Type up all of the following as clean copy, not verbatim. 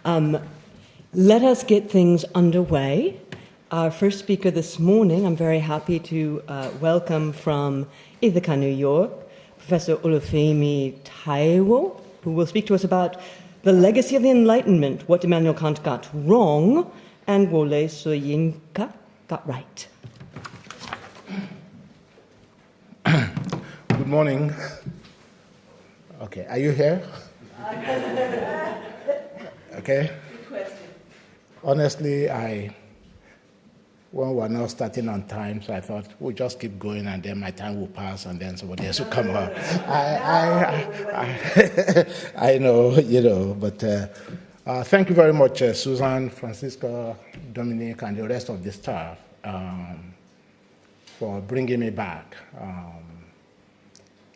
Let us get things underway. Our first speaker this morning, I'm very happy to welcome from Ithaca, New York, Professor Olúfẹ Táíwò, who will speak to us about the legacy of the Enlightenment, what Immanuel Kant got wrong, and Wole Soyinka got right. Good morning. Okay, are you here? Okay. Good question. Honestly, when we're not starting on time, so I thought we'll just keep going and then my time will pass and then somebody else will come up. I know, but thank you very much, Susan, Francisco, Dominic, and the rest of the staff for bringing me back.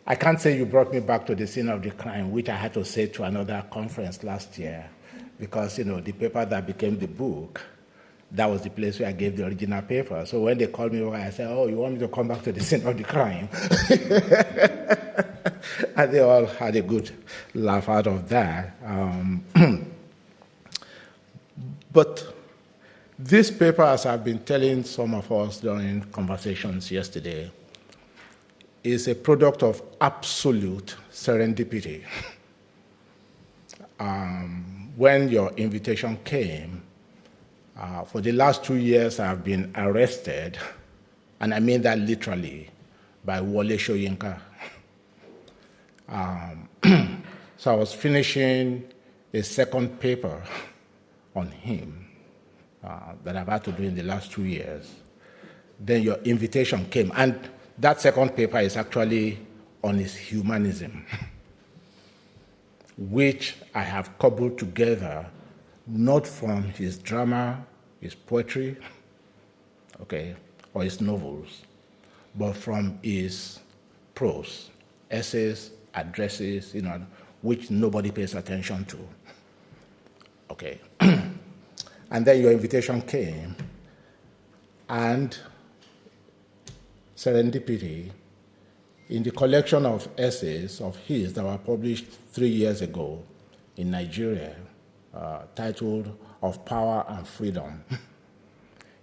I can't say you brought me back to the scene of the crime, which I had to say to another conference last year, because, the paper that became the book, that was the place where I gave the original paper. So when they called me over, I said, oh, you want me to come back to the scene of the crime? And they all had a good laugh out of that. But this paper, as I've been telling some of us during conversations yesterday, is a product of absolute serendipity. When your invitation came, for the last 2 years, I've been arrested, and I mean that literally, by Wole Soyinka. So I was finishing a second paper on him that I've had to do in the last 2 years. Then your invitation came, and that second paper is actually on his humanism, which I have cobbled together not from his drama, his poetry, okay, or his novels, but from his prose, essays, addresses, which nobody pays attention to. Okay. And then your invitation came, and serendipity, in the collection of essays of his that were published 3 years ago in Nigeria, titled Of Power and Freedom.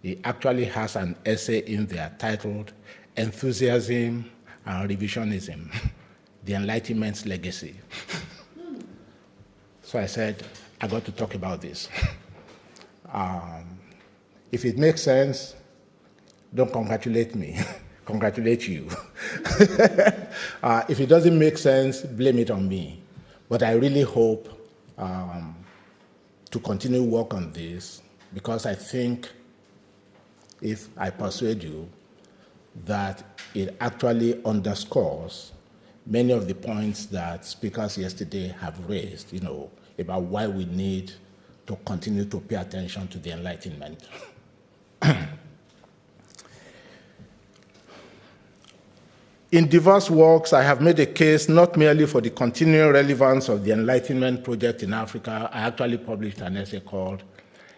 He actually has an essay in there titled Enthusiasm and Revisionism, the Enlightenment's Legacy. So I said, I got to talk about this. If it makes sense, don't congratulate me, congratulate you. If it doesn't make sense, blame it on me. But I really hope to continue work on this, because I think if I persuade you that it actually underscores many of the points that speakers yesterday have raised, about why we need to continue to pay attention to the Enlightenment. In diverse works, I have made a case not merely for the continuing relevance of the Enlightenment project in Africa. I actually published an essay called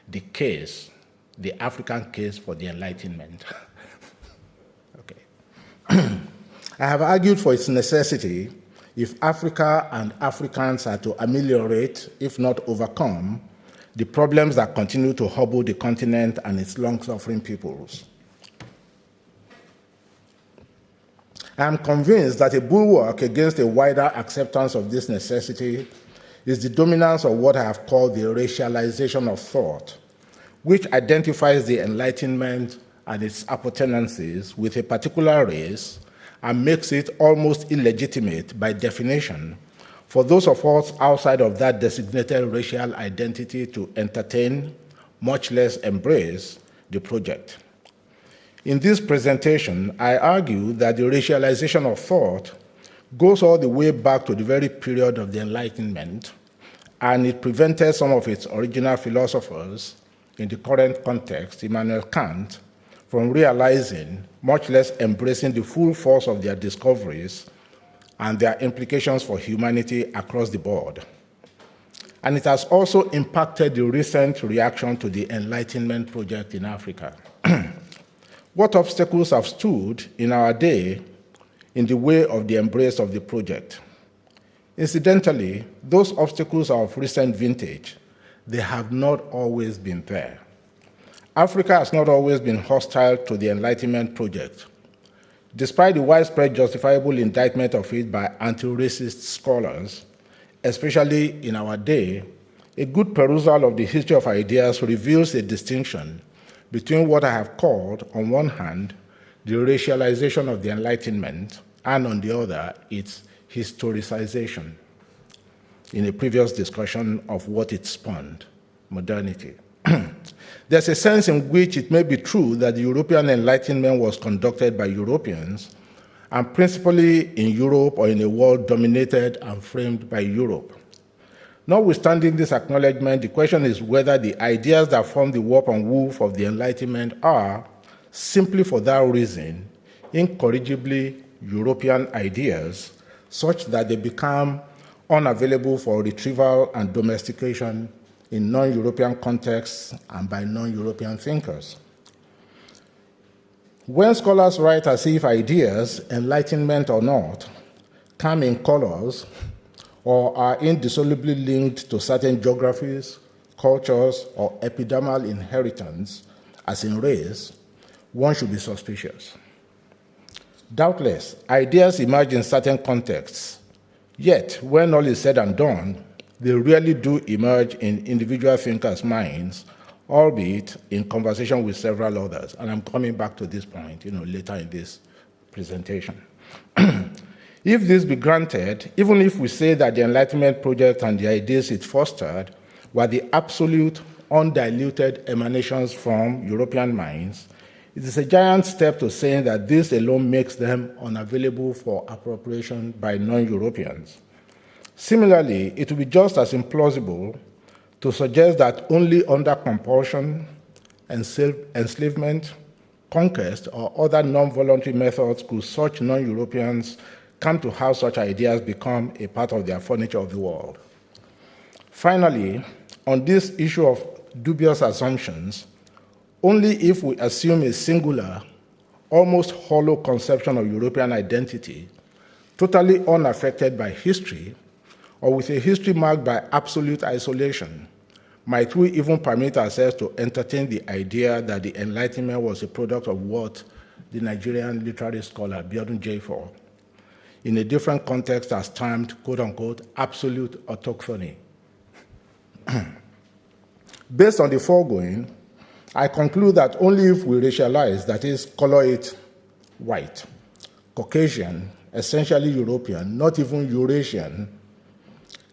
The Case, the African Case for the Enlightenment. Okay. I have argued for its necessity if Africa and Africans are to ameliorate, if not overcome, the problems that continue to hobble the continent and its long-suffering peoples. I am convinced that a bulwark against a wider acceptance of this necessity is the dominance of what I have called the racialization of thought, which identifies the Enlightenment and its appurtenances with a particular race and makes it almost illegitimate by definition for those of us outside of that designated racial identity to entertain, much less embrace, the project. In this presentation, I argue that the racialization of thought goes all the way back to the very period of the Enlightenment, and it prevented some of its original philosophers, in the current context, Immanuel Kant, from realizing, much less embracing the full force of their discoveries and their implications for humanity across the board. And it has also impacted the recent reaction to the Enlightenment project in Africa. What obstacles have stood in our day in the way of the embrace of the project? Incidentally, those obstacles are of recent vintage. they have not always been there. Africa has not always been hostile to the Enlightenment project, despite the widespread justifiable indictment of it by anti-racist scholars, especially in our day. A good perusal of the history of ideas reveals a distinction between what I have called, on one hand, the racialization of the Enlightenment, and on the other, its historicization, in a previous discussion of what it spawned, modernity. There's a sense in which it may be true that the European Enlightenment was conducted by Europeans, and principally in Europe or in a world dominated and framed by Europe. Notwithstanding this acknowledgement, the question is whether the ideas that form the warp and woof of the Enlightenment are, simply for that reason, incorrigibly European ideas, such that they become unavailable for retrieval and domestication in non-European contexts and by non-European thinkers. When scholars write as if ideas, Enlightenment or not, come in colors or are indissolubly linked to certain geographies, cultures, or epidermal inheritance, as in race, one should be suspicious. Doubtless, ideas emerge in certain contexts, yet, when all is said and done, they really do emerge in individual thinkers' minds, albeit in conversation with several others. And I'm coming back to this point, later in this presentation. If this be granted, even if we say that the Enlightenment project and the ideas it fostered were the absolute, undiluted emanations from European minds, it is a giant step to saying that this alone makes them unavailable for appropriation by non-Europeans. Similarly, it would be just as implausible to suggest that only under compulsion, enslavement, conquest, or other non-voluntary methods could such non-Europeans come to have such ideas become a part of their furniture of the world. Finally, on this issue of dubious assumptions, only if we assume a singular, almost hollow conception of European identity, totally unaffected by history, or with a history marked by absolute isolation, might we even permit ourselves to entertain the idea that the Enlightenment was a product of what the Nigerian literary scholar Biodun J4, in a different context, has termed, quote unquote, absolute autochthony. Based on the foregoing, I conclude that only if we racialize, that is, color it white, Caucasian, essentially European, not even Eurasian,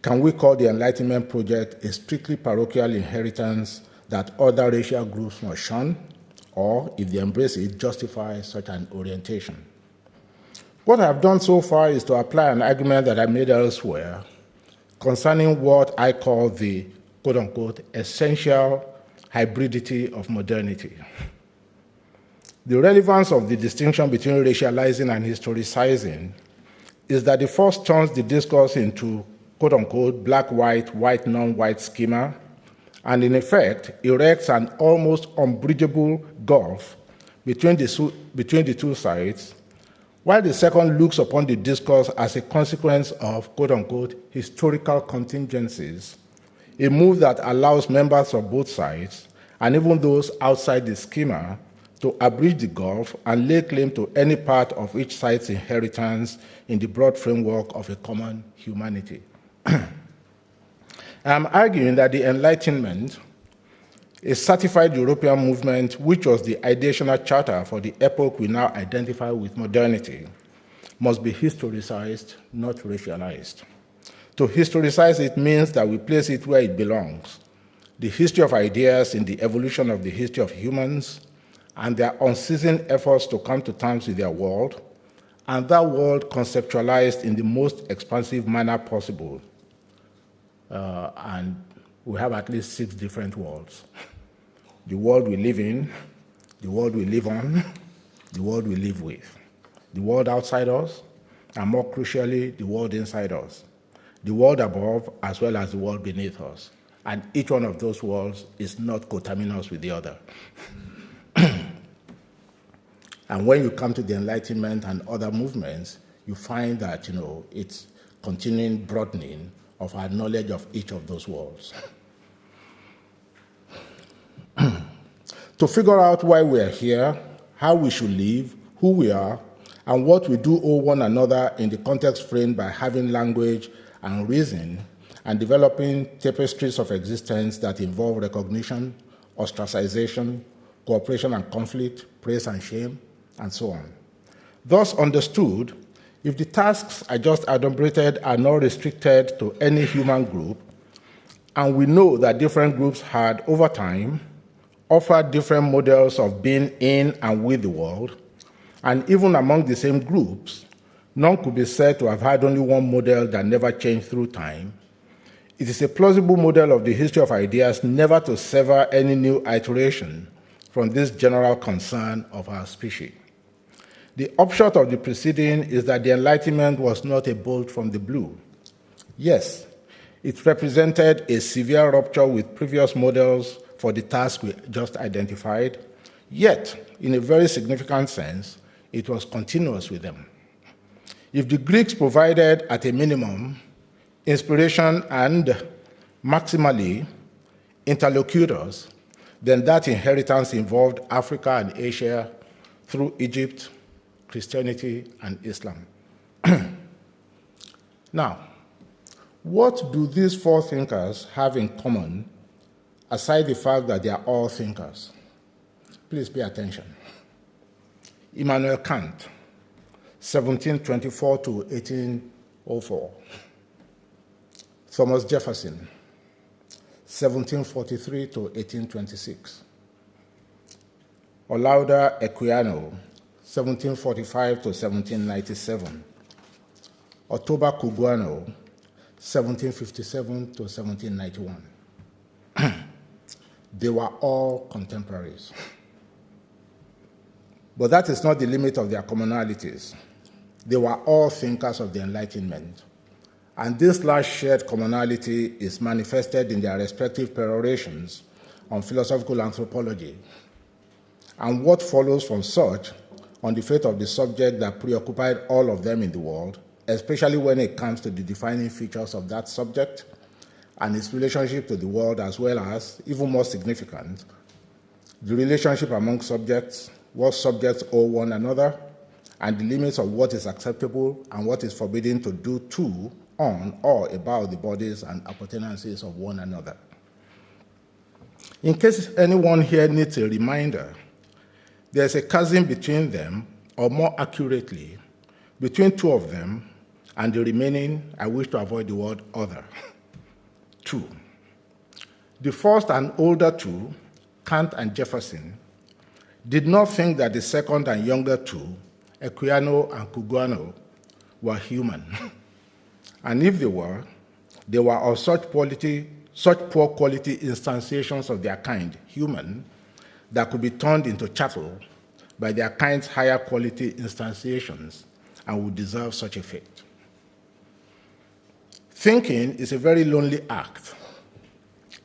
can we call the Enlightenment project a strictly parochial inheritance that other racial groups must shun, or, if they embrace it, justify such an orientation? What I have done so far is to apply an argument that I made elsewhere concerning what I call the, quote-unquote, essential hybridity of modernity. The relevance of the distinction between racializing and historicizing is that the first turns the discourse into, quote-unquote, black-white, white-non-white schema, and in effect erects an almost unbridgeable gulf between the two sides, while the second looks upon the discourse as a consequence of, quote-unquote, historical contingencies, a move that allows members of both sides, and even those outside the schema, to abridge the gulf and lay claim to any part of each side's inheritance in the broad framework of a common humanity. I'm arguing that the Enlightenment, a certified European movement which was the ideational charter for the epoch we now identify with modernity, must be historicized, not racialized. To historicize it means that we place it where it belongs, the history of ideas in the evolution of the history of humans and their unceasing efforts to come to terms with their world, and that world conceptualized in the most expansive manner possible. And we have at least 6 different worlds. The world we live in, the world we live on, the world we live with, the world outside us, and more crucially, the world inside us, the world above as well as the world beneath us. And each one of those worlds is not coterminous with the other. And when you come to the Enlightenment and other movements, you find that it's continuing broadening of our knowledge of each of those worlds. to figure out why we are here, how we should live, who we are, and what we do owe one another in the context framed by having language and reason, and developing tapestries of existence that involve recognition, ostracization, cooperation and conflict, praise and shame, and so on. Thus understood, if the tasks I just enumerated are not restricted to any human group, and we know that different groups had, over time, offered different models of being in and with the world, and even among the same groups, none could be said to have had only one model that never changed through time, it is a plausible model of the history of ideas never to sever any new iteration from this general concern of our species. The upshot of the preceding is that the Enlightenment was not a bolt from the blue. Yes, it represented a severe rupture with previous models for the task we just identified, yet, in a very significant sense, it was continuous with them. If the Greeks provided, at a minimum, inspiration and, maximally, interlocutors, then that inheritance involved Africa and Asia through Egypt, Christianity, and Islam. Now, what do these four thinkers have in common, aside the fact that they are all thinkers? Please pay attention. Immanuel Kant, 1724 to 1804. Thomas Jefferson, 1743 to 1826. Olaudah Equiano, 1745 to 1797. Ottobah Cugoano, 1757 to 1791. They were all contemporaries. But that is not the limit of their commonalities. They were all thinkers of the Enlightenment. And this large shared commonality is manifested in their respective perorations on philosophical anthropology, and what follows from such on the fate of the subject that preoccupied all of them in the world, especially when it comes to the defining features of that subject and its relationship to the world, as well as, even more significant, the relationship among subjects, what subjects owe one another, and the limits of what is acceptable and what is forbidden to do to, on, or about the bodies and appurtenances of one another. In case anyone here needs a reminder, there's a chasm between them, or more accurately, between two of them, and the remaining, I wish to avoid the word other, two. The first and older two, Kant and Jefferson, did not think that the second and younger two, Equiano and Cugoano, were human. And if they were of such poor quality instantiations of their kind, human, that could be turned into chattel by their kind's higher quality instantiations and would deserve such a fate. Thinking is a very lonely act.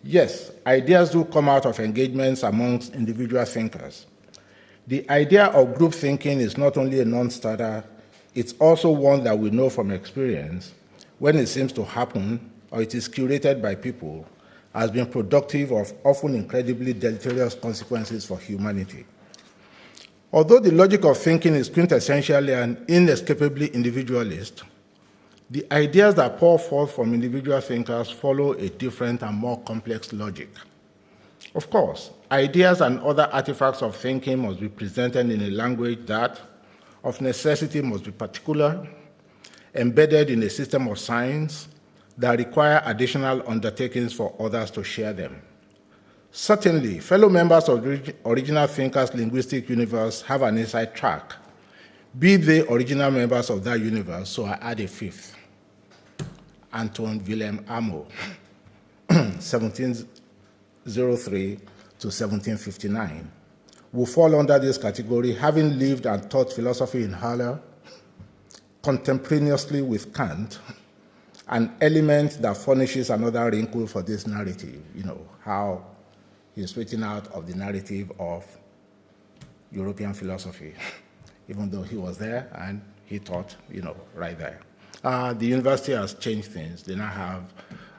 Yes, ideas do come out of engagements amongst individual thinkers. The idea of group thinking is not only a non-starter, it's also one that we know from experience when it seems to happen or it is curated by people has been productive of often incredibly deleterious consequences for humanity. Although the logic of thinking is quintessentially and inescapably individualist, the ideas that pour forth from individual thinkers follow a different and more complex logic. Of course, ideas and other artifacts of thinking must be presented in a language that, of necessity, must be particular, embedded in a system of science that require additional undertakings for others to share them. Certainly, fellow members of the original thinkers' linguistic universe have an inside track, be they original members of that universe, so I add a fifth, Anton Wilhelm Amo, 1703 to 1759, will fall under this category, having lived and taught philosophy in Halle, contemporaneously with Kant, an element that furnishes another wrinkle for this narrative, how he's written out of the narrative of European philosophy, even though he was there and he taught, right there. The university has changed things. They now have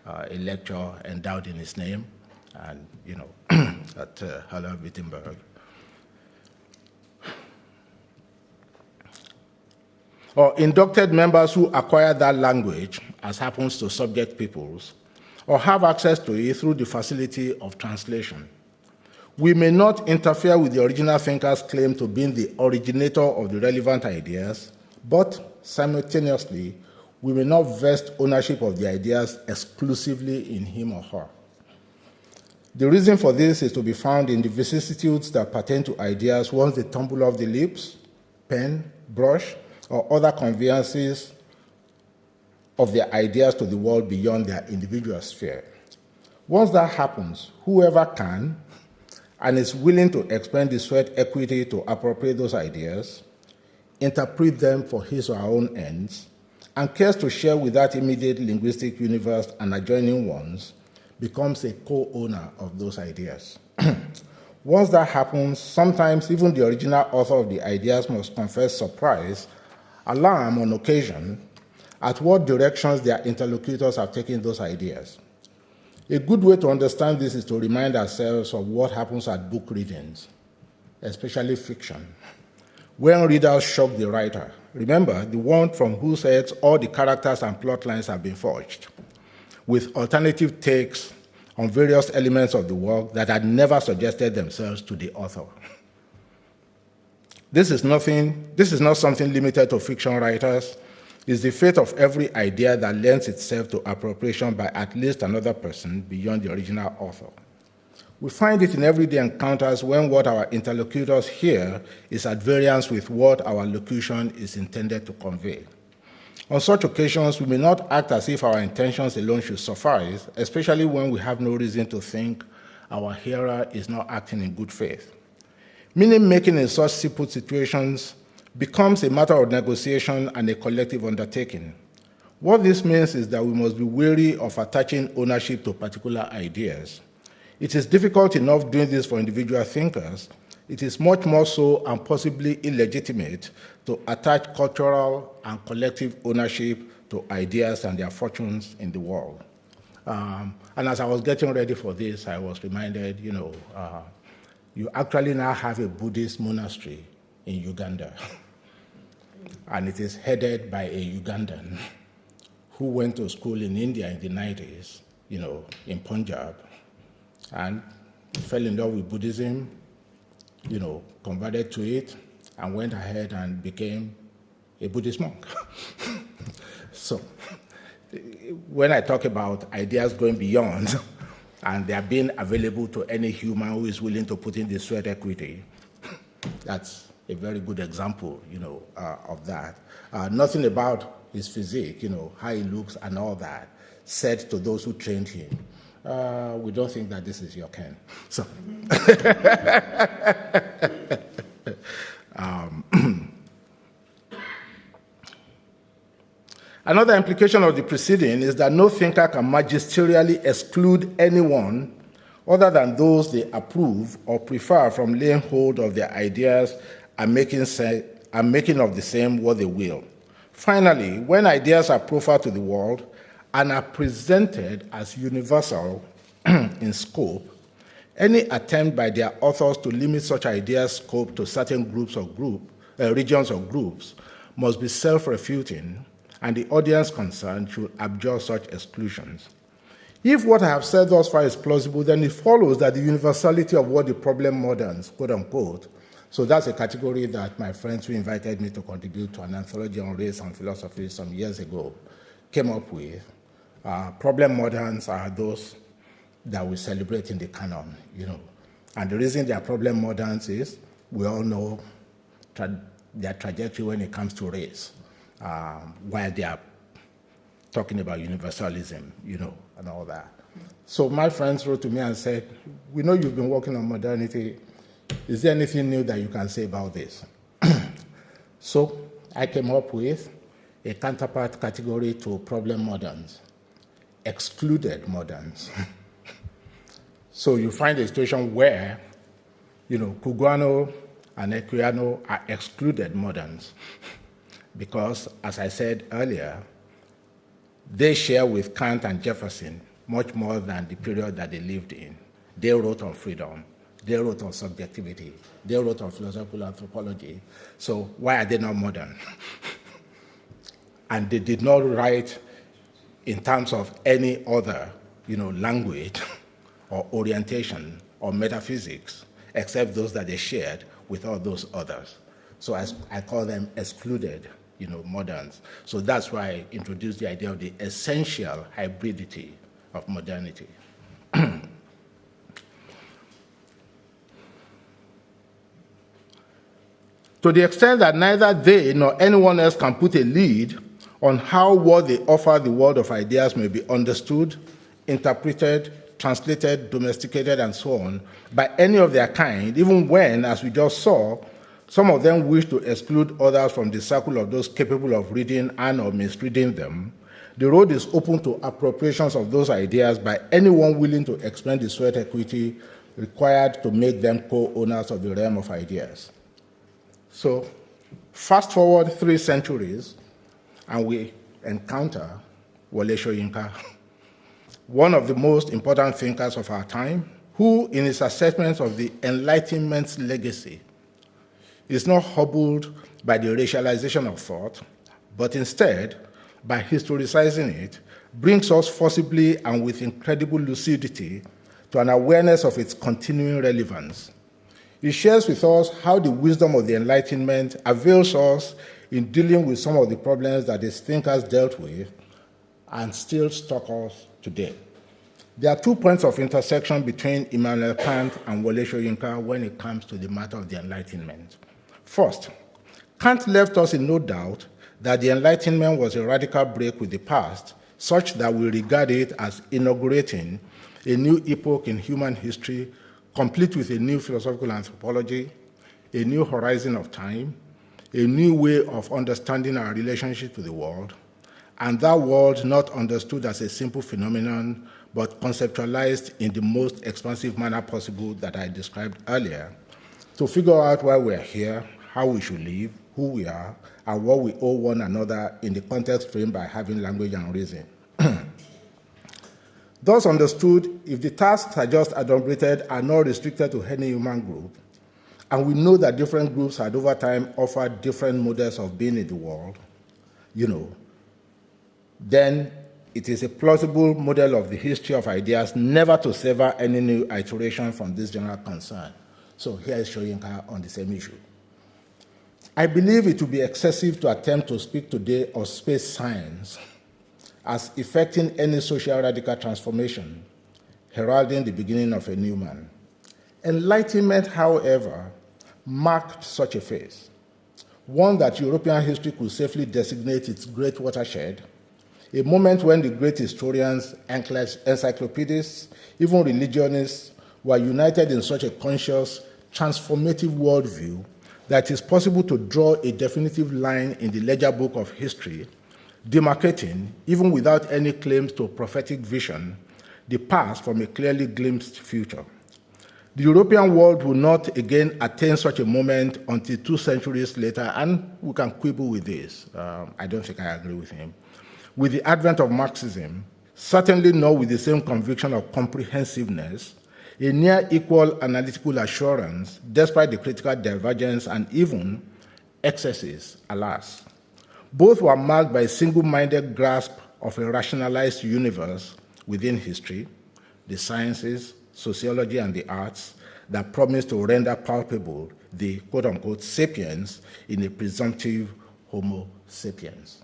a lecture endowed in his name, and, at Halle Wittenberg. or inducted members who acquire that language, as happens to subject peoples, or have access to it through the facility of translation. We may not interfere with the original thinker's claim to being the originator of the relevant ideas, but simultaneously, we may not vest ownership of the ideas exclusively in him or her. The reason for this is to be found in the vicissitudes that pertain to ideas once they tumble off the lips, pen, brush, or other conveyances of their ideas to the world beyond their individual sphere. Once that happens, whoever can and is willing to expend the sweat equity to appropriate those ideas, interpret them for his or her own ends, and cares to share with that immediate linguistic universe and adjoining ones, becomes a co-owner of those ideas. Once that happens, sometimes even the original author of the ideas must confess surprise, alarm on occasion, at what directions their interlocutors have taken those ideas. A good way to understand this is to remind ourselves of what happens at book readings, especially fiction, when readers shock the writer. Remember, the one from whose heads all the characters and plot lines have been forged, with alternative takes on various elements of the work that had never suggested themselves to the author. This is not something limited to fiction writers. It's the fate of every idea that lends itself to appropriation by at least another person beyond the original author. We find it in everyday encounters when what our interlocutors hear is at variance with what our locution is intended to convey. On such occasions, we may not act as if our intentions alone should suffice, especially when we have no reason to think our hearer is not acting in good faith. Meaning-making in such simple situations becomes a matter of negotiation and a collective undertaking. What this means is that we must be wary of attaching ownership to particular ideas. It is difficult enough doing this for individual thinkers. It is much more so and possibly illegitimate to attach cultural and collective ownership to ideas and their fortunes in the world. And as I was getting ready for this, I was reminded, you actually now have a Buddhist monastery in Uganda. And it is headed by a Ugandan who went to school in India in the 90s, in Punjab, and fell in love with Buddhism, converted to it, and went ahead and became a Buddhist monk. So, when I talk about ideas going beyond, and they are being available to any human who is willing to put in the sweat equity, that's a very good example, of that. Nothing about his physique, how he looks and all that, said to those who trained him, we don't think that this is your kin. So, another implication of the preceding is that no thinker can magisterially exclude anyone other than those they approve or prefer from laying hold of their ideas and making of the same what they will. Finally, when ideas are proffered to the world and are presented as universal in scope, any attempt by their authors to limit such ideas' scope to certain regions or groups must be self-refuting, and the audience concerned should abjure such exclusions. If what I have said thus far is plausible, then it follows that the universality of what the problem moderns, quote unquote, so that's a category that my friends who invited me to contribute to an anthology on race and philosophy some years ago came up with. Problem moderns are those that we celebrate in the canon, And the reason they are problem moderns is we all know their trajectory when it comes to race, while they are talking about universalism, and all that. So my friends wrote to me and said, we know you've been working on modernity. Is there anything new that you can say about this? So I came up with a counterpart category to problem moderns, excluded moderns. So you find a situation where, Cuguano and Equiano are excluded moderns because, as I said earlier, they share with Kant and Jefferson much more than the period that they lived in. They wrote on freedom. They wrote on subjectivity. They wrote on philosophical anthropology. So why are they not modern? and they did not write in terms of any other, language or orientation or metaphysics, except those that they shared with all those others. So I call them excluded, moderns. So that's why I introduced the idea of the essential hybridity of modernity. To the extent that neither they nor anyone else can put a lead on how what they offer the world of ideas may be understood, interpreted, translated, domesticated, and so on, by any of their kind, even when, as we just saw, some of them wish to exclude others from the circle of those capable of reading and or misreading them, the road is open to appropriations of those ideas by anyone willing to expend the sweat equity required to make them co-owners of the realm of ideas. So, fast forward 3 centuries, and we encounter Wole Soyinka, one of the most important thinkers of our time, who, in his assessment of the Enlightenment's legacy, is not hobbled by the racialization of thought, but instead, by historicizing it, brings us forcibly and with incredible lucidity to an awareness of its continuing relevance. He shares with us how the wisdom of the Enlightenment avails us in dealing with some of the problems that his thinkers dealt with and still stalk us today. There are 2 points of intersection between Immanuel Kant and Wole Soyinka when it comes to the matter of the Enlightenment. First, Kant left us in no doubt that the Enlightenment was a radical break with the past, such that we regard it as inaugurating a new epoch in human history, complete with a new philosophical anthropology, a new horizon of time, a new way of understanding our relationship to the world, and that world not understood as a simple phenomenon, but conceptualized in the most expansive manner possible that I described earlier, to figure out why we're here, how we should live, who we are, and what we owe one another in the context framed by having language and reason. Thus understood, if the tasks I just adumbrated are not restricted to any human group, and we know that different groups had over time offered different models of being in the world, then it is a plausible model of the history of ideas never to sever any new iteration from this general concern. So here is Soyinka on the same issue. I believe it would be excessive to attempt to speak today of space science as effecting any social radical transformation, heralding the beginning of a new man. Enlightenment, however, marked such a phase, one that European history could safely designate its great watershed, a moment when the great historians, encyclopedists, even religionists were united in such a conscious, transformative worldview that it is possible to draw a definitive line in the ledger book of history, demarcating, even without any claims to prophetic vision, the past from a clearly glimpsed future. The European world will not again attain such a moment until 2 centuries later, and we can quibble with this. I don't think I agree with him. With the advent of Marxism, certainly not with the same conviction of comprehensiveness, a near equal analytical assurance, despite the critical divergence and even excesses, alas. Both were marked by a single-minded grasp of a rationalized universe within history, the sciences, sociology, and the arts that promised to render palpable the quote-unquote sapiens in a presumptive Homo sapiens.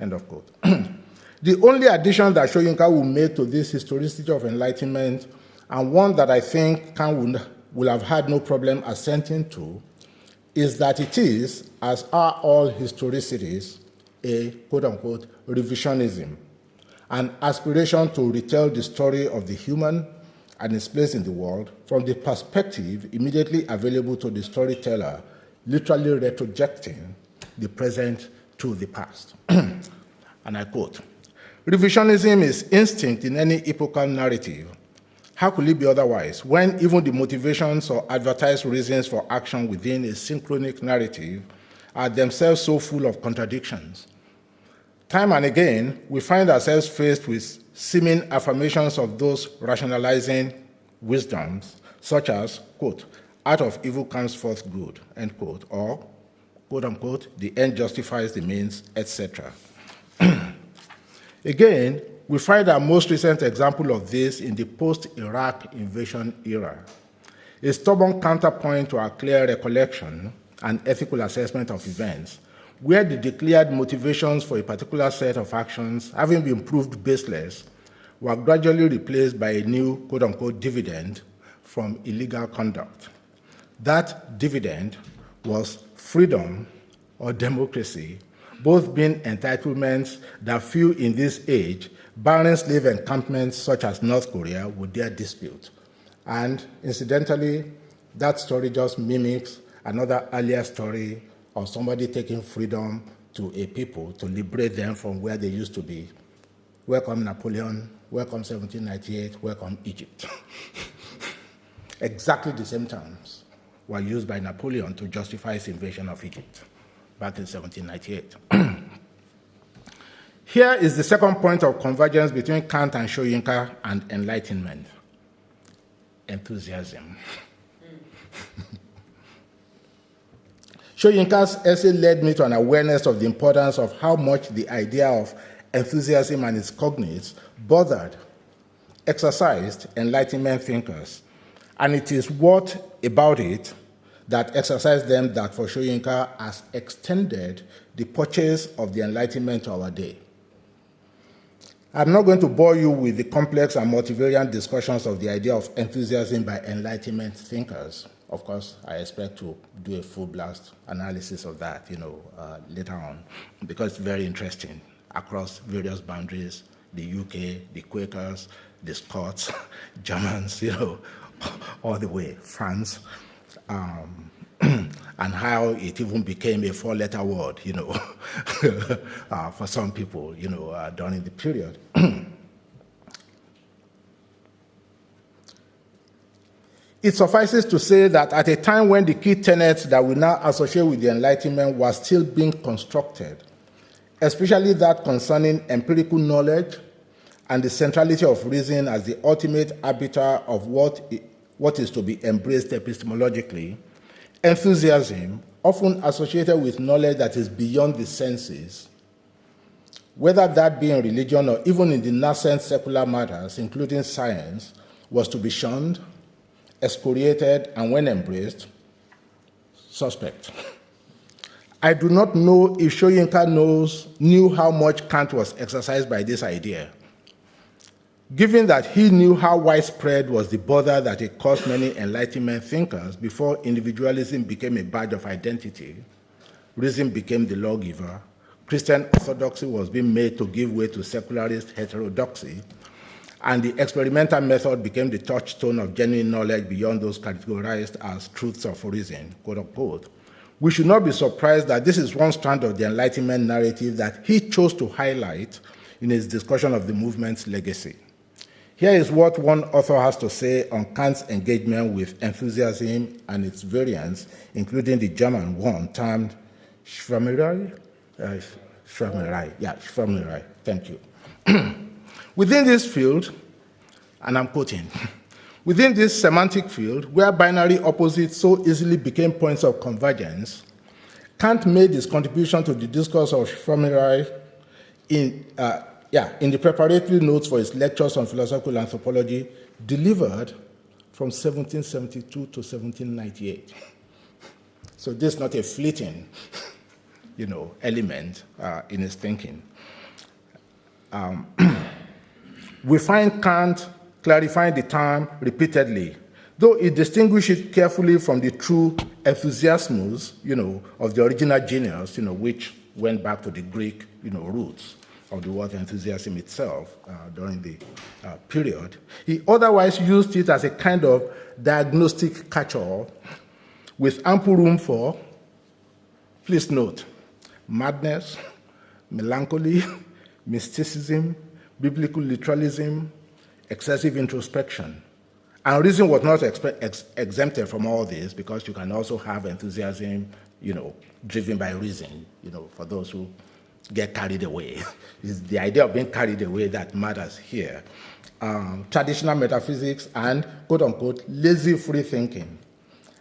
End of quote. The only addition that Soyinka will make to this historicity of enlightenment, and one that I think Kant will have had no problem assenting to, is that it is, as are all historicities, a quote-unquote revisionism, an aspiration to retell the story of the human and its place in the world from the perspective immediately available to the storyteller, literally retrojecting the present to the past. And I quote, "Revisionism is instinct in any epochal narrative. How could it be otherwise when even the motivations or advertised reasons for action within a synchronic narrative are themselves so full of contradictions? Time and again, we find ourselves faced with seeming affirmations of those rationalizing wisdoms, such as, quote, out of evil comes forth good, end quote, or, quote unquote, the end justifies the means, etc. Again, we find our most recent example of this in the post-Iraq invasion era, a stubborn counterpoint to our clear recollection and ethical assessment of events, where the declared motivations for a particular set of actions, having been proved baseless, were gradually replaced by a new quote-unquote dividend from illegal conduct. That dividend was freedom or democracy, both being entitlements that few in this age, barren slave encampments such as North Korea, would dare dispute. And incidentally, that story just mimics another earlier story of somebody taking freedom to a people to liberate them from where they used to be. Welcome Napoleon, welcome 1798, welcome Egypt. Exactly the same terms were used by Napoleon to justify his invasion of Egypt back in 1798. Here is the second point of convergence between Kant and Soyinka and Enlightenment: enthusiasm. Soyinka's essay led me to an awareness of the importance of how much the idea of enthusiasm and its cognates bothered, exercised Enlightenment thinkers. And it is what about it that exercised them that for Soyinka has extended the purchase of the Enlightenment to our day. I'm not going to bore you with the complex and multivariant discussions of the idea of enthusiasm by Enlightenment thinkers. Of course, I expect to do a full blast analysis of that, later on, because it's very interesting across various boundaries: the UK, the Quakers, the Scots, Germans, all the way, France, and how it even became a four-letter word, for some people, during the period. It suffices to say that at a time when the key tenets that we now associate with the Enlightenment were still being constructed, especially that concerning empirical knowledge and the centrality of reason as the ultimate arbiter of what is to be embraced epistemologically, enthusiasm, often associated with knowledge that is beyond the senses, whether that be in religion or even in the nascent secular matters, including science, was to be shunned, excoriated, and when embraced, suspect. I do not know if Soyinka knew how much Kant was exercised by this idea. Given that he knew how widespread was the bother that it caused many Enlightenment thinkers before individualism became a badge of identity, reason became the lawgiver, Christian orthodoxy was being made to give way to secularist heterodoxy, and the experimental method became the touchstone of genuine knowledge beyond those categorized as truths of reason, quote unquote. We should not be surprised that this is one strand of the Enlightenment narrative that he chose to highlight in his discussion of the movement's legacy. Here is what one author has to say on Kant's engagement with enthusiasm and its variants, including the German one termed Schwärmerei. Schwärmerei, thank you. Within this field, and I'm quoting, within this semantic field, where binary opposites so easily became points of convergence, Kant made his contribution to the discourse of Schwärmerei in the preparatory notes for his lectures on philosophical anthropology, delivered from 1772 to 1798. So this is not a fleeting, element in his thinking. We find Kant clarifying the term repeatedly, though he distinguishes it carefully from the true enthusiasmus, of the original genius, which went back to the Greek, roots of the word enthusiasm itself during the period. He otherwise used it as a kind of diagnostic catch-all with ample room for, please note, madness, melancholy, mysticism, biblical literalism, excessive introspection. And reason was not exempted from all this, because you can also have enthusiasm, driven by reason, for those who get carried away. It's the idea of being carried away that matters here. Traditional metaphysics and, quote unquote, lazy free thinking.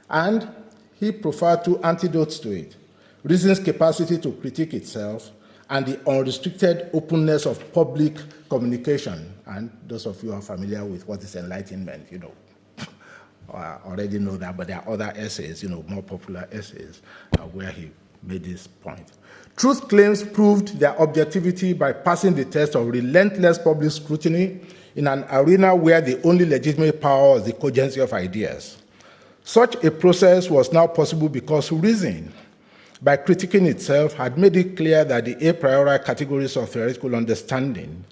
And he preferred two antidotes to it: reason's capacity to critique itself and the unrestricted openness of public communication. And those of you who are familiar with what is Enlightenment, already know that, but there are other essays, more popular essays, where he made this point. Truth claims proved their objectivity by passing the test of relentless public scrutiny in an arena where the only legitimate power was the cogency of ideas. Such a process was now possible because reason, by critiquing itself, had made it clear that the a priori categories of theoretical understanding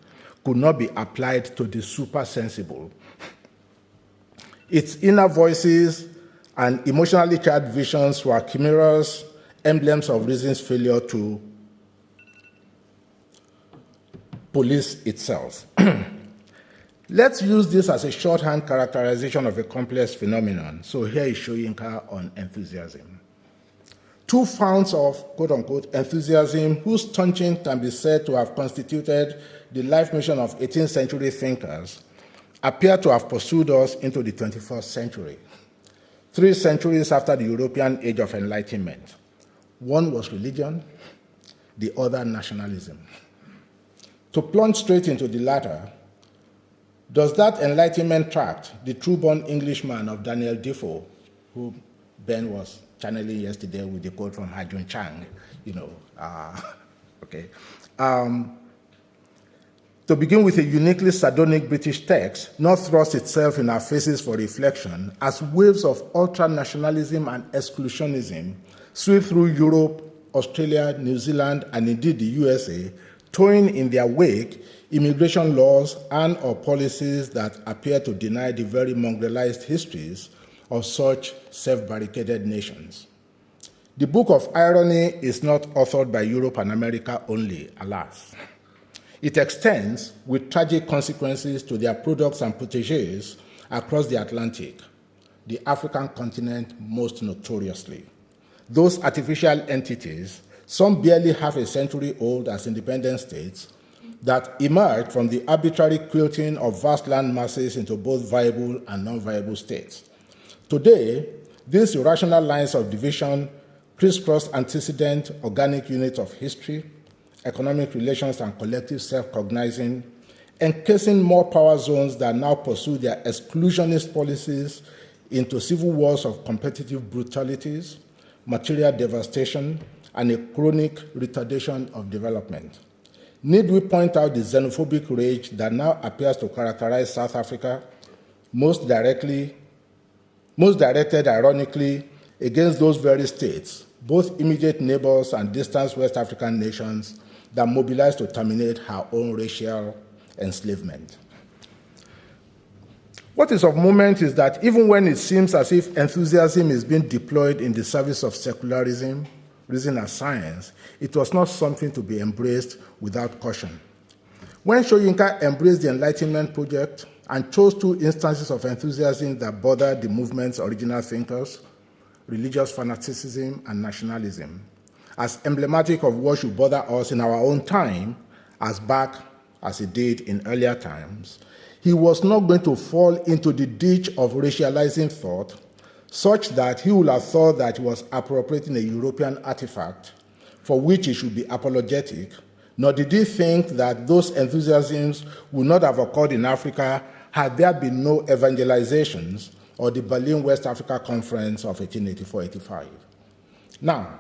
could not be applied to the super-sensible. Its inner voices and emotionally charged visions were chimeras, emblems of reason's failure to police itself. Let's use this as a shorthand characterization of a complex phenomenon. So here is Soyinka on enthusiasm. Two founts of, quote-unquote, enthusiasm whose staunching can be said to have constituted the life mission of 18th century thinkers appear to have pursued us into the 21st century, 3 centuries after the European Age of Enlightenment. One was religion, the other nationalism. To plunge straight into the latter, does that Enlightenment tract, the true-born Englishman of Daniel Defoe, who Ben was channeling yesterday with the quote from Hajun Chang, to begin with a uniquely sardonic British text, not thrust itself in our faces for reflection as waves of ultra-nationalism and exclusionism sweep through Europe, Australia, New Zealand, and indeed the USA, towing in their wake immigration laws and or policies that appear to deny the very mongrelized histories of such self-barricaded nations. The Book of Irony is not authored by Europe and America only, alas. It extends with tragic consequences to their products and protégés across the Atlantic, the African continent most notoriously. Those artificial entities, some barely half a century old as independent states, that emerged from the arbitrary quilting of vast land masses into both viable and non-viable states. Today, these irrational lines of division crisscross antecedent organic units of history, economic relations, and collective self-cognizing, encasing more power zones that now pursue their exclusionist policies into civil wars of competitive brutalities, material devastation, and a chronic retardation of development. Need we point out the xenophobic rage that now appears to characterize South Africa, most directed, ironically, against those very states, both immediate neighbors and distant West African nations, that mobilized to terminate her own racial enslavement. What is of moment is that even when it seems as if enthusiasm is being deployed in the service of secularism, reason as science, it was not something to be embraced without caution. When Soyinka embraced the Enlightenment project and chose 2 instances of enthusiasm that bothered the movement's original thinkers, religious fanaticism and nationalism, as emblematic of what should bother us in our own time, as back as it did in earlier times, he was not going to fall into the ditch of racializing thought, such that he would have thought that he was appropriating a European artifact for which he should be apologetic, nor did he think that those enthusiasms would not have occurred in Africa had there been no evangelizations or the Berlin West Africa Conference of 1884-85. Now,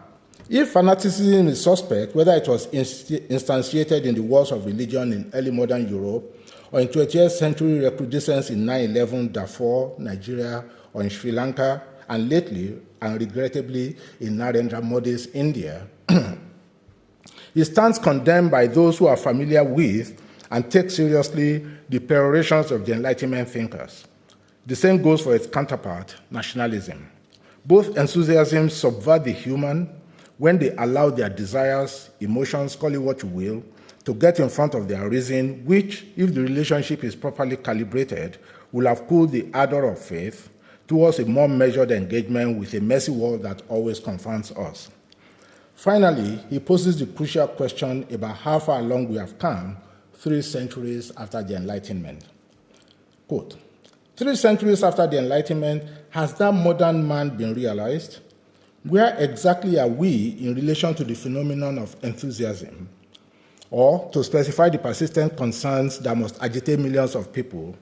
if fanaticism is suspect, whether it was instantiated in the wars of religion in early modern Europe or in 20th century recrudescence in 9/11, Darfur, Nigeria, or in Sri Lanka, and lately, and regrettably, in Narendra Modi's India, it stands condemned by those who are familiar with and take seriously the perorations of the Enlightenment thinkers. The same goes for its counterpart, nationalism. Both enthusiasms subvert the human when they allow their desires, emotions, call it what you will, to get in front of their reason, which, if the relationship is properly calibrated, will have cooled the ardor of faith towards a more measured engagement with a messy world that always confronts us. Finally, he poses the crucial question about how far along we have come 3 centuries after the Enlightenment. Quote, 3 centuries after the Enlightenment, has that modern man been realized? Where exactly are we in relation to the phenomenon of enthusiasm? or to specify the persistent concerns that must agitate millions of people,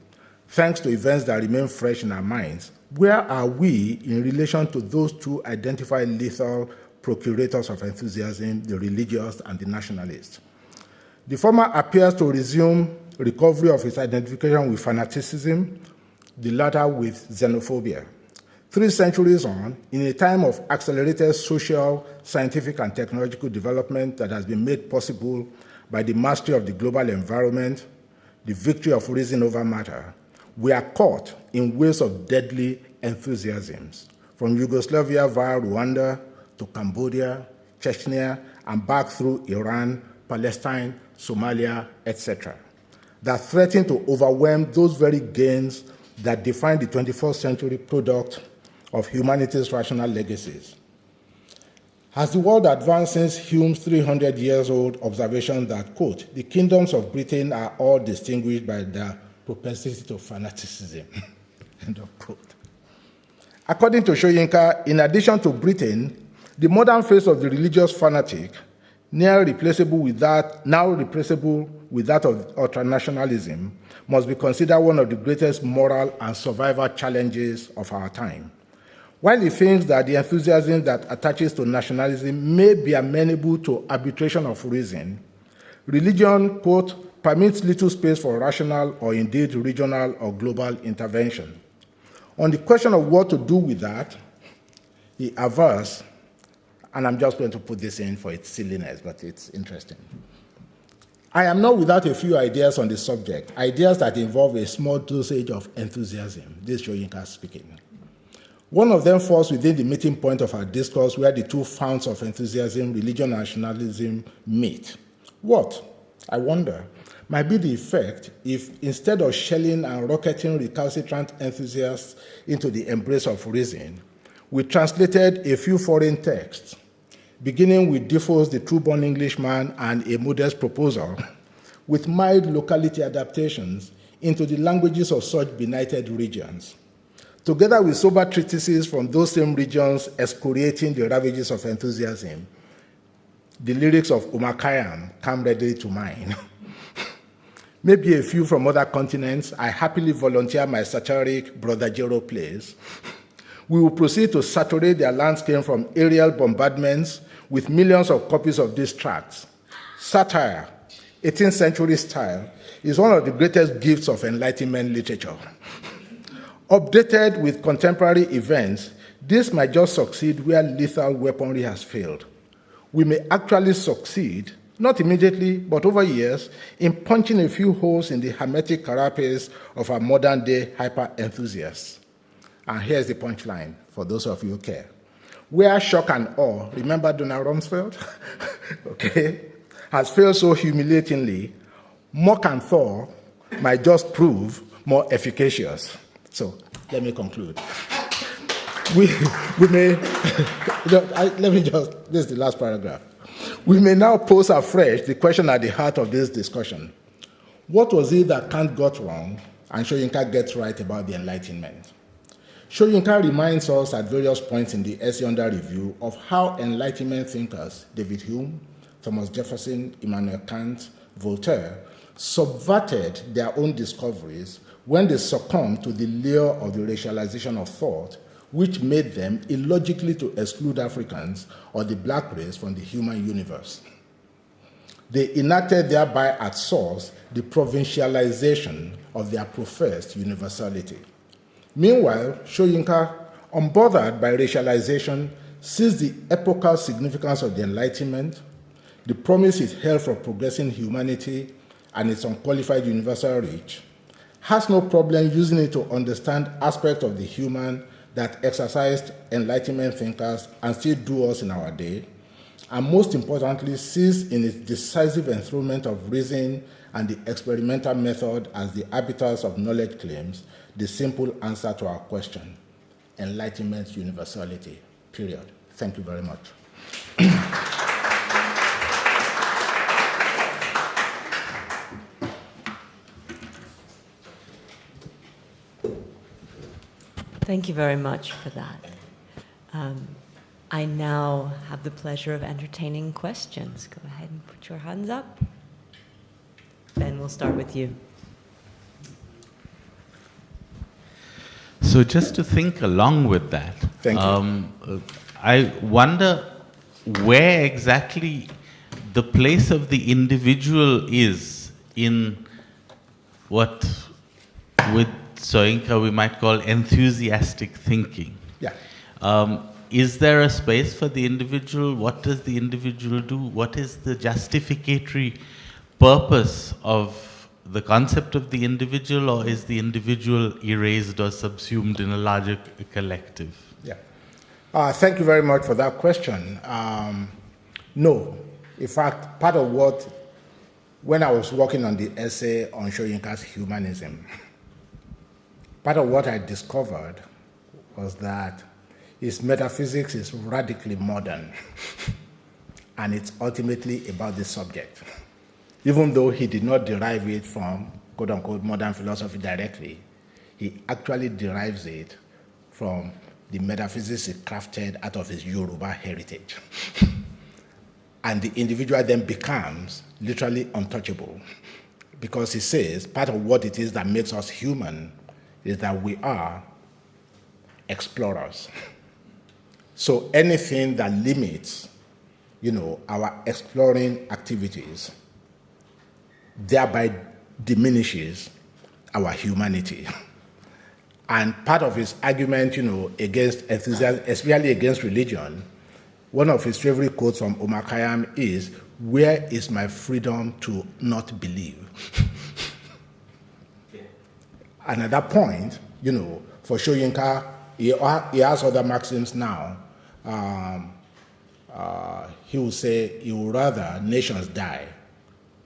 thanks to events that remain fresh in our minds, where are we in relation to those two identified lethal procurators of enthusiasm, the religious and the nationalists? The former appears to resume recovery of its identification with fanaticism, the latter with xenophobia. 3 centuries on, in a time of accelerated social, scientific, and technological development that has been made possible by the mastery of the global environment, the victory of reason over matter, we are caught in waves of deadly enthusiasms, from Yugoslavia via Rwanda to Cambodia, Chechnya, and back through Iran, Palestine, Somalia, etc., that threaten to overwhelm those very gains that define the 21st century product of humanity's rational legacies. Has the world advanced since Hume's 300 years old observation that, quote, the kingdoms of Britain are all distinguished by their propensity to fanaticism, end of quote. According to Soyinka, in addition to Britain, the modern face of the religious fanatic, now replaceable with that of ultranationalism, must be considered one of the greatest moral and survival challenges of our time. While he thinks that the enthusiasm that attaches to nationalism may be amenable to arbitration of reason, religion, quote, permits little space for rational or indeed regional or global intervention. On the question of what to do with that, he avers, and I'm just going to put this in for its silliness, but it's interesting. I am not without a few ideas on the subject, ideas that involve a small dosage of enthusiasm. This is Soyinka speaking. One of them falls within the meeting point of our discourse where the two founts of enthusiasm, religion and nationalism, meet. What, I wonder, might be the effect if instead of shelling and rocketing recalcitrant enthusiasts into the embrace of reason, we translated a few foreign texts, beginning with Defoe's The True-Born Englishman and A Modest Proposal, with mild locality adaptations into the languages of such benighted regions, together with sober treatises from those same regions excoriating the ravages of enthusiasm. The lyrics of Omar Khayyam come readily to mind. Maybe a few from other continents. I happily volunteer my satiric Brother Jero plays. We will proceed to saturate their landscape from aerial bombardments with millions of copies of these tracts. Satire, 18th century style, is one of the greatest gifts of Enlightenment literature. Updated with contemporary events, this might just succeed where lethal weaponry has failed. We may actually succeed, not immediately, but over years, in punching a few holes in the hermetic carapace of our modern-day hyper-enthusiasts. And here's the punchline, for those of you who care. Where shock and awe, remember Donald Rumsfeld? Okay, has failed so humiliatingly, mock and thaw might just prove more efficacious. So, let me conclude. We may, this is the last paragraph. We may now pose afresh the question at the heart of this discussion. What was it that Kant got wrong and Soyinka gets right about the Enlightenment? Soyinka reminds us at various points in the essay under review of how Enlightenment thinkers, David Hume, Thomas Jefferson, Immanuel Kant, Voltaire, subverted their own discoveries when they succumbed to the lure of the racialization of thought, which made them illogically to exclude Africans or the black race from the human universe. They enacted thereby at source the provincialization of their professed universality. Meanwhile, Soyinka, unbothered by racialization, sees the epochal significance of the Enlightenment, the promise it held for progressing humanity, and its unqualified universal reach, has no problem using it to understand aspects of the human that exercised Enlightenment thinkers and still do us in our day, and most importantly, sees in its decisive enthronement of reason and the experimental method as the arbiters of knowledge claims the simple answer to our question, Enlightenment's universality, period. Thank you very much. Thank you very much for that. I now have the pleasure of entertaining questions. Go ahead and put your hands up. we'll start with you. So just to think along with that, Thank you. I wonder where exactly the place of the individual is in what, with Soyinka, we might call enthusiastic thinking. Yeah. Is there a space for the individual? What does the individual do? What is the justificatory purpose of the concept of the individual, or is the individual erased or subsumed in a larger collective? Yeah. Thank you very much for that question. No. In fact, part of what, when I was working on the essay on Soyinka's humanism, part of what I discovered was that his metaphysics is radically modern, and it's ultimately about the subject. Even though he did not derive it from, quote-unquote, modern philosophy directly, he actually derives it from the metaphysics he crafted out of his Yoruba heritage. And the individual then becomes literally untouchable, because he says part of what it is that makes us human is that we are explorers. So anything that limits, our exploring activities thereby diminishes our humanity. And part of his argument, against enthusiasm, especially against religion, one of his favorite quotes from Omar Khayyam is, "Where is my freedom to not believe?" And at that point, for Soyinka, he has other maxims now. He will say he would rather nations die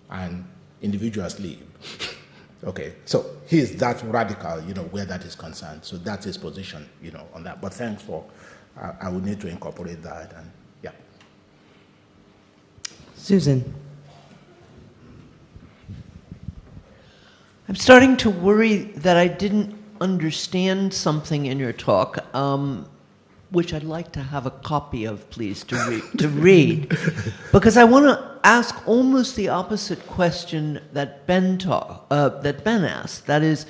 and individuals live. Okay, so he is that radical, where that is concerned. So that's his position, on that. But thanks for, I would need to incorporate that, and yeah. Susan. I'm starting to worry that I didn't understand something in your talk, which I'd like to have a copy of, please, to read. Because I want to ask almost the opposite question that Ben asked. That is,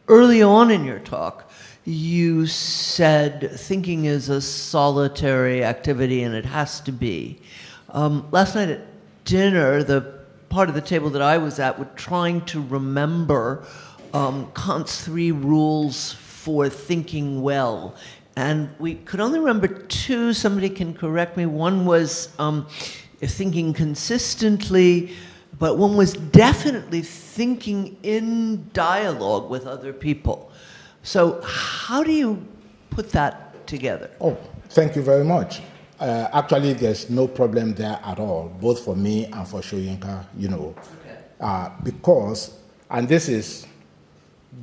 early on in your talk, you said thinking is a solitary activity and it has to be. Last night at dinner, the part of the table that I was at were trying to remember Kant's 3 rules for thinking well. And we could only remember 2, somebody can correct me. One was thinking consistently, but one was definitely thinking in dialogue with other people. So how do you put that together? Oh, thank you very much. Actually, there's no problem there at all, both for me and for Soyinka, Okay. Because, and this is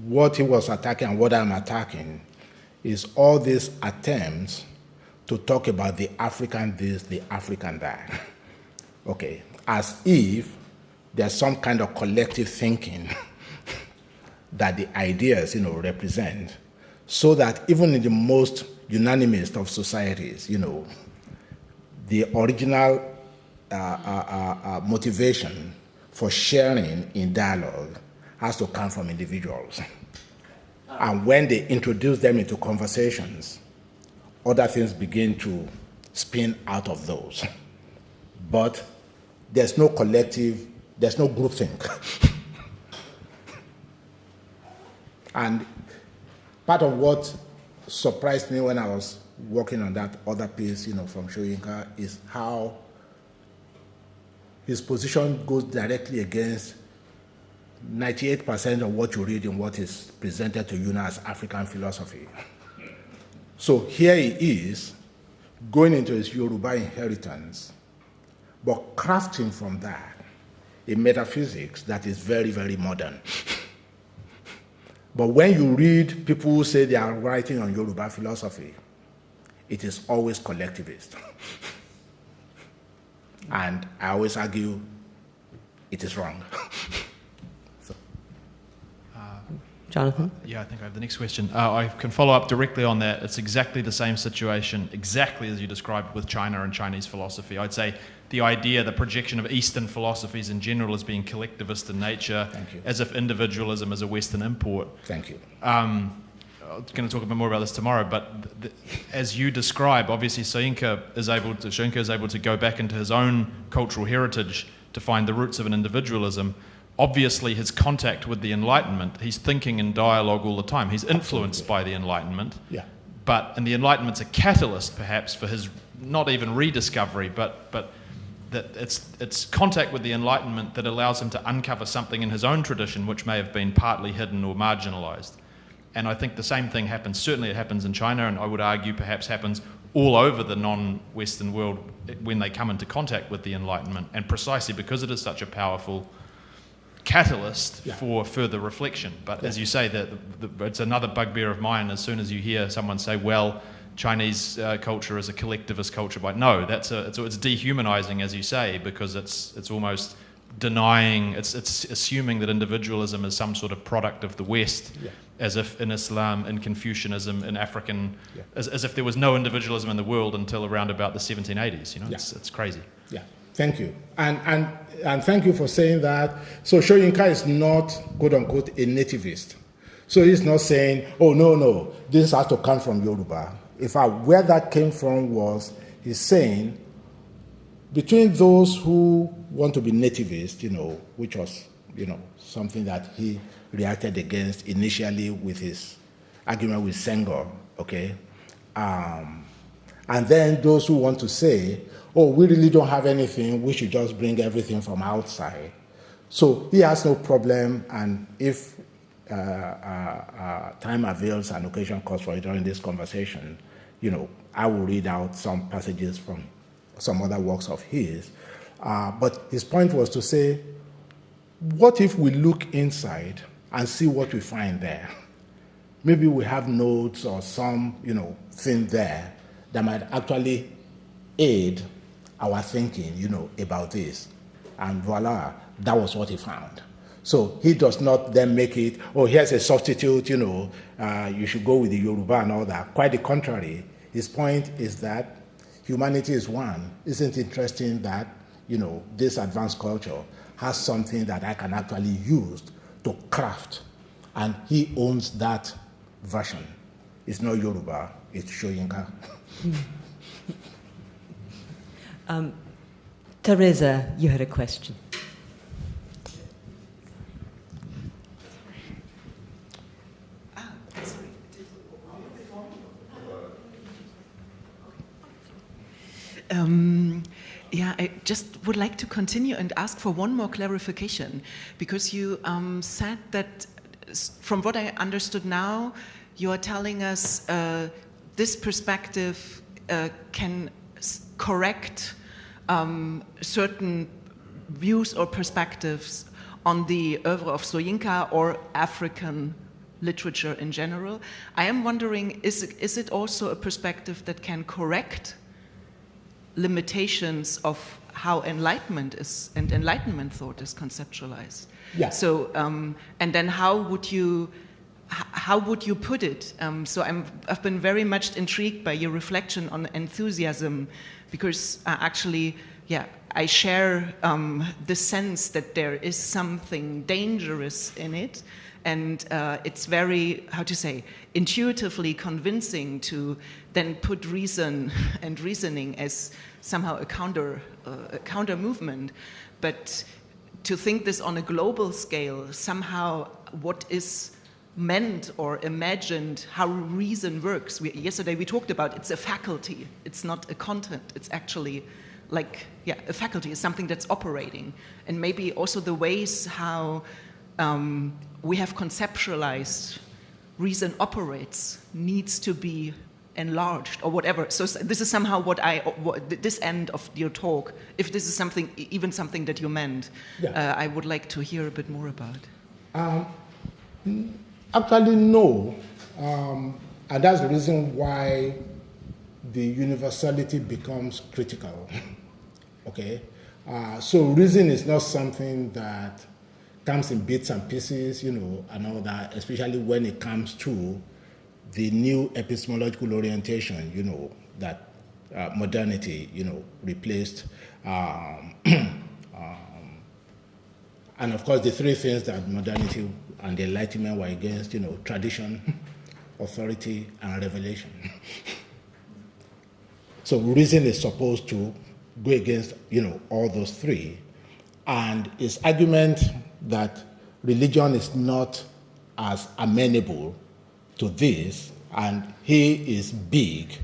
what he was attacking and what I'm attacking, is all these attempts to talk about the African this, the African that. Okay, as if there's some kind of collective thinking that the ideas, represent, so that even in the most unanimous of societies, the original motivation for sharing in dialogue has to come from individuals. And when they introduce them into conversations, other things begin to spin out of those. But there's no collective, there's no groupthink. And part of what surprised me when I was working on that other piece, from Soyinka, is how his position goes directly against 98% of what you read in what is presented to you now as African philosophy. So here he is, going into his Yoruba inheritance, but crafting from that a metaphysics that is very, very modern. But when you read people who say they are writing on Yoruba philosophy, it is always collectivist. And I always argue it is wrong. Jonathan? Yeah, I think I have the next question. I can follow up directly on that. It's exactly the same situation, exactly as you described with China and Chinese philosophy. I'd say the idea, the projection of Eastern philosophies in general as being collectivist in nature, as if individualism is a Western import. Thank you. I'm going to talk a bit more about this tomorrow, but as you describe, obviously Soyinka is able to go back into his own cultural heritage to find the roots of an individualism. Obviously, his contact with the Enlightenment, he's thinking in dialogue all the time. He's influenced by the Enlightenment. Yeah. And the Enlightenment's a catalyst, perhaps, for his not even rediscovery, but that it's contact with the Enlightenment that allows him to uncover something in his own tradition which may have been partly hidden or marginalized. And I think the same thing happens, certainly it happens in China, and I would argue perhaps happens all over the non-Western world when they come into contact with the Enlightenment, and precisely because it is such a powerful catalyst for further reflection. But as you say, it's another bugbear of mine as soon as you hear someone say, well, Chinese culture is a collectivist culture. But no, it's dehumanizing, as you say, because it's almost denying, it's assuming that individualism is some sort of product of the West, as if in Islam, in Confucianism, in African, as if there was no individualism in the world until around about the 1780s. It's crazy. Yeah, thank you. And thank you for saying that. So Soyinka is not, quote unquote, a nativist. So he's not saying, oh, no, this has to come from Yoruba. In fact, where that came from was, he's saying, between those who want to be nativist, which was, something that he reacted against initially with his argument with Senghor, okay? And then those who want to say, oh, we really don't have anything, we should just bring everything from outside. So he has no problem, and if time avails and occasion calls for it during this conversation, I will read out some passages from some other works of his. But his point was to say, what if we look inside and see what we find there? Maybe we have notes or some, thing there that might actually aid our thinking, about this. And voila, that was what he found. So he does not then make it, oh, here's a substitute, you should go with the Yoruba and all that. Quite the contrary. His point is that humanity is one. Isn't it interesting that, this advanced culture has something that I can actually use to craft? And he owns that version. It's not Yoruba, it's Soyinka. Teresa, you had a question. I just would like to continue and ask for one more clarification, because you said that, from what I understood now, you are telling us this perspective can correct certain views or perspectives on the oeuvre of Soyinka or African literature in general. I am wondering, is it also a perspective that can correct limitations of how Enlightenment is and Enlightenment thought is conceptualized? Yeah. So, and then how would you put it? So I've been very much intrigued by your reflection on enthusiasm, because actually, I share the sense that there is something dangerous in it. And it's very, intuitively convincing to then put reason and reasoning as somehow a counter movement. But to think this on a global scale, somehow what is meant or imagined, how reason works. Yesterday we talked about it's a faculty, it's not a content, it's actually a faculty is something that's operating. And maybe also the ways how we have conceptualized reason operates needs to be enlarged or whatever. So this is somehow this end of your talk, if this is even something that you meant, I would like to hear a bit more about. Actually, no. And that's the reason why the universality becomes critical. Okay? So reason is not something that comes in bits and pieces, and all that, especially when it comes to the new epistemological orientation, that modernity, replaced. And of course, the three things that modernity and the Enlightenment were against, tradition, authority, and revelation. So reason is supposed to go against, all those three. And his argument that religion is not as amenable to this, and he is big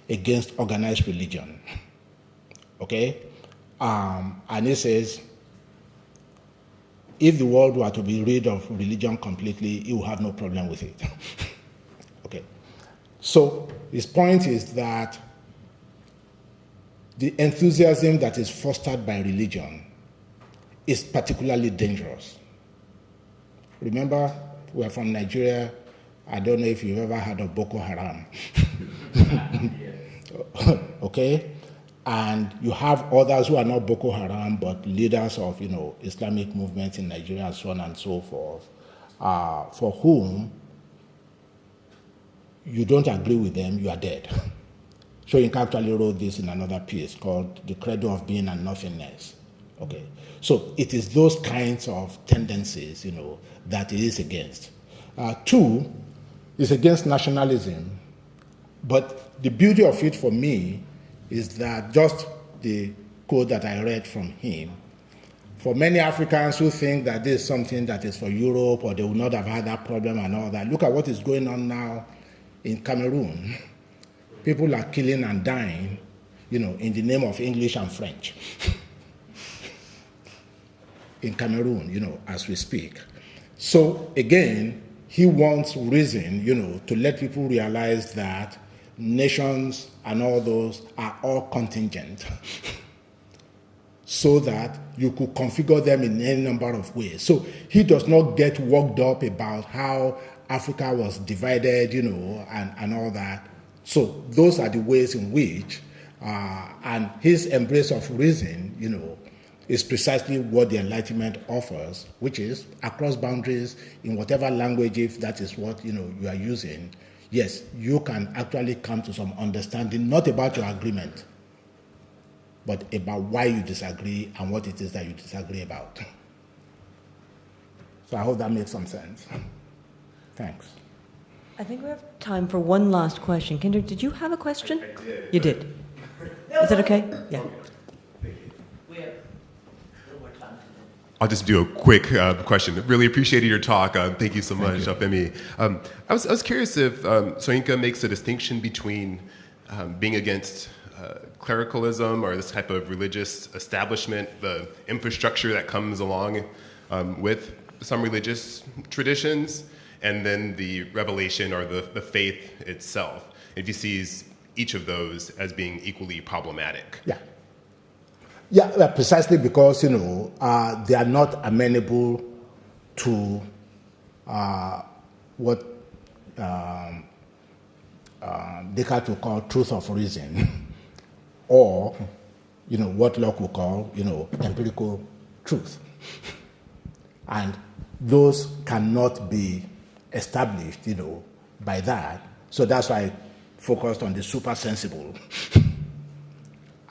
against organized religion. Okay? And he says, if the world were to be rid of religion completely, he will have no problem with it. Okay. So his point is that the enthusiasm that is fostered by religion is particularly dangerous. Remember, we're from Nigeria. I don't know if you've ever heard of Boko Haram. Okay? And you have others who are not Boko Haram, but leaders of, Islamic movements in Nigeria and so on and so forth, for whom you don't agree with them, you are dead. Soyinka actually wrote this in another piece called The Credo of Being and Nothingness. Okay? So it is those kinds of tendencies, that it is against. Two, is against nationalism. But the beauty of it for me is that just the quote that I read from him, for many Africans who think that this is something that is for Europe or they would not have had that problem and all that, look at what is going on now in Cameroon. People are killing and dying, in the name of English and French. In Cameroon, as we speak. So again, he wants reason, to let people realize that nations and all those are all contingent so that you could configure them in any number of ways. So he does not get worked up about how Africa was divided, and all that. So those are the ways in which, and his embrace of reason, is precisely what the Enlightenment offers, which is across boundaries in whatever language, if that is what you are using. Yes, you can actually come to some understanding, not about your agreement, but about why you disagree and what it is that you disagree about. So I hope that makes some sense. Thanks. I think we have time for one last question. Kendrick, did you have a question? I did. You did. Is that okay? Yeah. I'll just do a quick question. Really appreciated your talk. Thank you so much, Femi. I was curious if Soyinka makes a distinction between being against clericalism or this type of religious establishment, the infrastructure that comes along with some religious traditions, and then the revelation or the faith itself. If he sees each of those as being equally problematic. Yeah. Yeah, precisely because, they are not amenable to what Descartes would call truth of reason, or, what Locke would call, empirical truth. And those cannot be established, by that. So that's why I focused on the super sensible.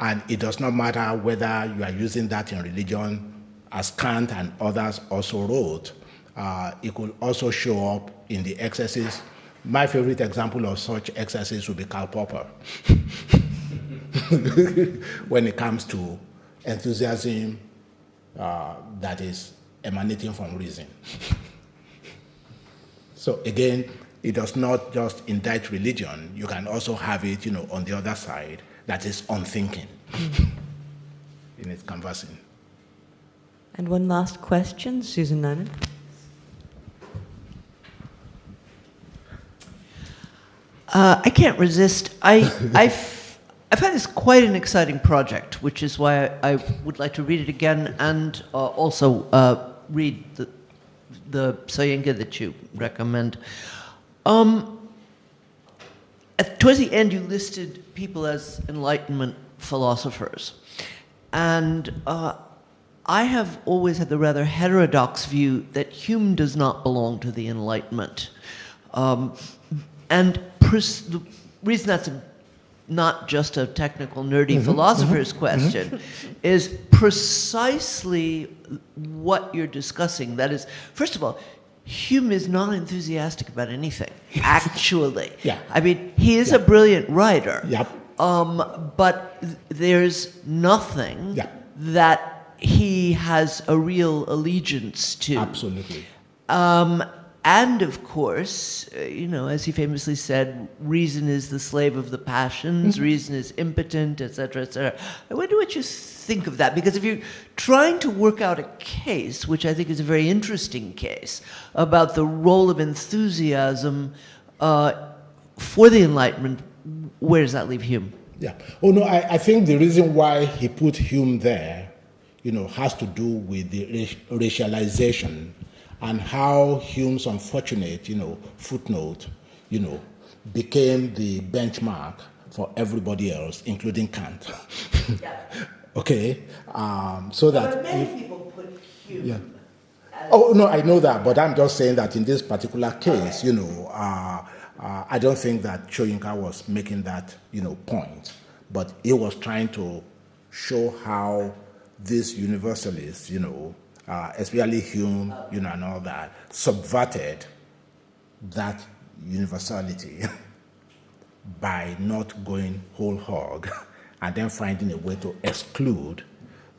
And it does not matter whether you are using that in religion, as Kant and others also wrote. It could also show up in the excesses. My favorite example of such excesses would be Karl Popper. When it comes to enthusiasm that is emanating from reason. So again, it does not just indict religion. You can also have it, on the other side, that is unthinking in its conversing. And one last question, Susan Nyman. I can't resist. I find this quite an exciting project, which is why I would like to read it again and also read the Soyinka that you recommend. Towards the end, you listed people as Enlightenment philosophers. And I have always had the rather heterodox view that Hume does not belong to the Enlightenment. And the reason that's not just a technical, nerdy philosopher's question, is precisely what you're discussing. That is, first of all, Hume is not enthusiastic about anything, actually. Yeah. I mean, he is a brilliant writer. Yep. But there's nothing Yeah. that he has a real allegiance to. Absolutely. And of course, as he famously said, reason is the slave of the passions, reason is impotent, etc., etc. I wonder what you think of that, because if you're trying to work out a case, which I think is a very interesting case, about the role of enthusiasm for the Enlightenment, where does that leave Hume? Yeah. Oh, no, I think the reason why he put Hume there, has to do with the racialization and how Hume's unfortunate, footnote, became the benchmark for everybody else, including Kant. Yeah. Okay? So that... But many people put Hume. Yeah. Oh, no, I know that, but I'm just saying that in this particular case, I don't think that Soyinka was making that, point, but he was trying to show how these universalists, especially Hume, and all that, subverted that universality by not going whole hog and then finding a way to exclude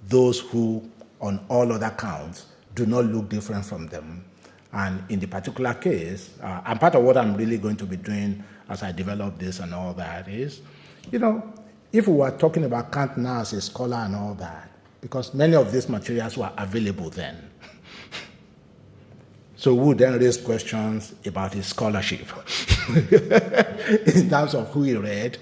those who, on all other counts, do not look different from them. And in the particular case, and part of what I'm really going to be doing as I develop this and all that is, if we were talking about Kant now as a scholar and all that, because many of these materials were available then. So we would then raise questions about his scholarship in terms of who he read,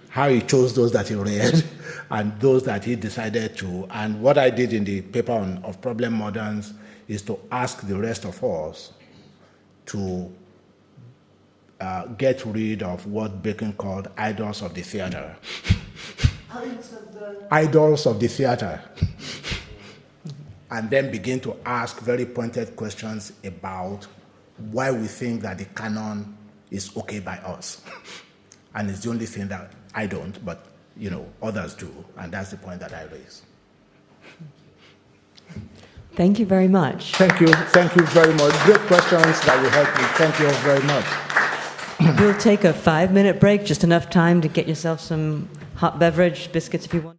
how he chose those that he read, and those that he decided to. And what I did in the paper of Problem Moderns is to ask the rest of us to get rid of what Bacon called idols of the theater. Idols of the theater. And then begin to ask very pointed questions about why we think that the canon is okay by us. And it's the only thing that I don't, but others do. And that's the point that I raise. Thank you very much. Thank you very much. Great questions that will help me. Thank you all very much. We'll take a 5-minute break, just enough time to get yourself some hot beverage, biscuits if you want.